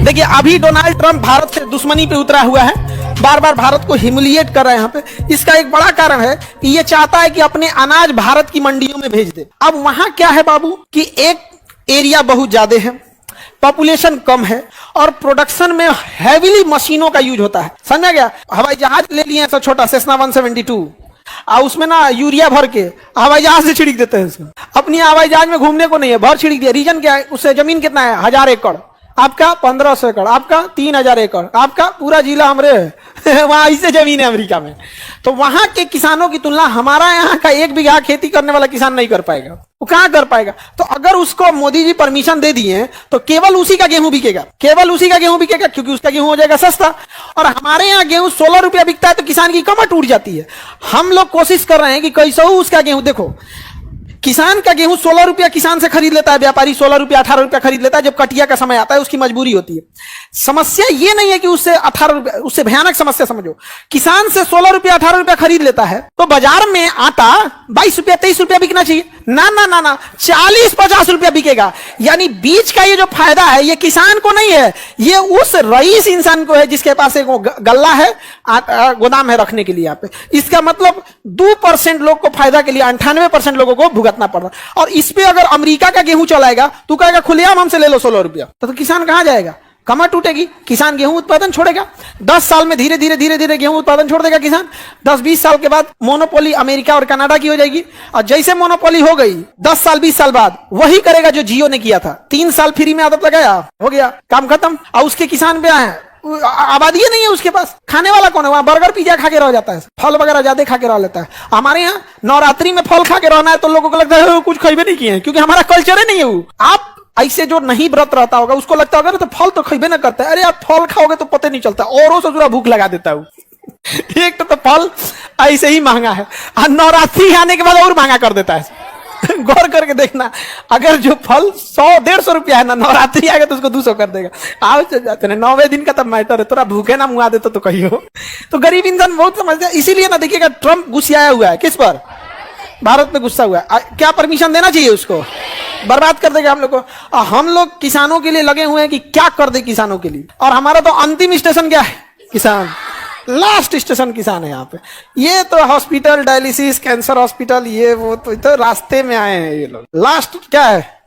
देखिए अभी Donald Trump Bharat से दुश्मनी पे उतरा हुआ है, बार बार भारत को ह्यूमिलिएट कर रहे हैं यहाँ पे। इसका एक बड़ा कारण है कि ये चाहता है कि अपने अनाज भारत की मंडियों में भेज दे। अब वहां क्या है बाबू कि एक एरिया बहुत ज्यादा है, पॉपुलेशन कम है और प्रोडक्शन में हैवीली मशीनों का यूज होता है, समझा गया। हवाई जहाज ले लिए ऐसा छोटा सेस्ना 172 और उसमें ना यूरिया भर के हवाई जहाज से छिड़क देते हैं उसको। अपनी हवाई जहाज में घूमने को नहीं है, भर छिड़क दिया। रीजन क्या है, उससे जमीन कितना है 1000 एकड़, आपका 1500 एकड़, आपका 3000 एकड़, आपका पूरा जिला हमरे है वहां ऐसे जमीन है अमेरिका में। तो वहां के किसानों की तुलना हमारा यहाँ का 1 बीघा खेती करने वाला किसान नहीं कर पाएगा। वो कहां कर पाएगा? तो अगर उसको मोदी जी परमिशन दे दिए तो केवल उसी का गेहूं बिकेगा, केवल उसी का गेहूं बिकेगा, क्योंकि उसका गेहूं हो जाएगा सस्ता। और हमारे यहाँ गेहूं 16 रुपया बिकता है तो किसान की कमर टूट जाती है। हम लोग कोशिश कर रहे हैं कि कैसे उसका गेहूं, देखो किसान का गेहूं 16 रुपया किसान से खरीद लेता है, व्यापारी 16 रुपया 18 रुपया खरीद लेता है। जब कटिया का समय आता है उसकी मजबूरी होती है। समस्या ये नहीं है कि उससे 18 रुपया, उससे भयानक समस्या समझो, किसान से 16 रुपया 18 रुपया खरीद लेता है तो बाजार में आटा 22 रुपया 23 रुपया बिकना चाहिए। ना ना ना ना 40-50 रुपया बिकेगा। यानी बीच का ये जो फायदा है ये किसान को नहीं है, ये उस रईस इंसान को है जिसके पास एक गल्ला है, गोदाम है रखने के लिए यहाँ पे। इसका मतलब 2% लोग को फायदा के लिए 98% लोगों को भुगतना पड़ रहा है। और इस पे अगर अमेरिका का गेहूं चलाएगा तो कहेगा खुलेआम हमसे ले लो 16 रुपया, तो किसान कहां जाएगा? कमर टूटेगी, किसान गेहूं उत्पादन छोड़ेगा। 10 साल में धीरे धीरे धीरे धीरे गेहूं उत्पादन छोड़ देगा किसान। 10-20 साल के बाद मोनोपोली अमेरिका और कनाडा की हो जाएगी। और जैसे मोनोपोली हो गई 10 साल 20 साल बाद वही करेगा जो जियो ने किया था। 3 साल फ्री में आदत लगाया, हो गया काम खत्म। और उसके किसान पे आए आबादी नहीं है उसके पास, खाने वाला कौन है? वहां बर्गर पिज्जा खा के रह जाता है, फल वगैरह ज्यादा खा के रह लेता है। हमारे यहाँ नवरात्रि में फल खा के रहना है तो लोगों को लगता है कुछ खाइबे नहीं किए हैं, क्योंकि हमारा कल्चर ही नहीं है वो। आप ऐसे जो नहीं व्रत रहता होगा उसको लगता होगा ना तो फल तो खाइबे ना करता है। अरे आप फल खाओगे तो पता नहीं चलता, औरों से जुड़ा भूख लगा देता है। एक तो फल ऐसे ही महंगा है और नवरात्रि आने के बाद और महंगा कर देता है। गौर करके देखना, अगर जो फल 100-150 रुपया है ना, नवरात्रि आएगा तो उसको 200 कर देगा। आओ चल जाते हैं, 9वें दिन का तब मैटर है, थोड़ा भूखे ना मुआ देता तो कहियो। तो गरीब इंसान बहुत समझते हैं, इसीलिए ना देखिएगा ट्रंप गुस्साया हुआ है। किस पर? भारत पे गुस्सा हुआ है। क्या परमिशन देना चाहिए उसको? बर्बाद कर देगा हम लोग को। हम लोग किसानों के लिए लगे हुए हैं कि क्या कर दे किसानों के लिए। और हमारा तो अंतिम स्टेशन क्या है? किसान। लास्ट स्टेशन किसान है यहाँ पे। ये तो हॉस्पिटल, डायलिसिस, कैंसर हॉस्पिटल, ये वो तो रास्ते में आए हैं ये लोग। लास्ट क्या है?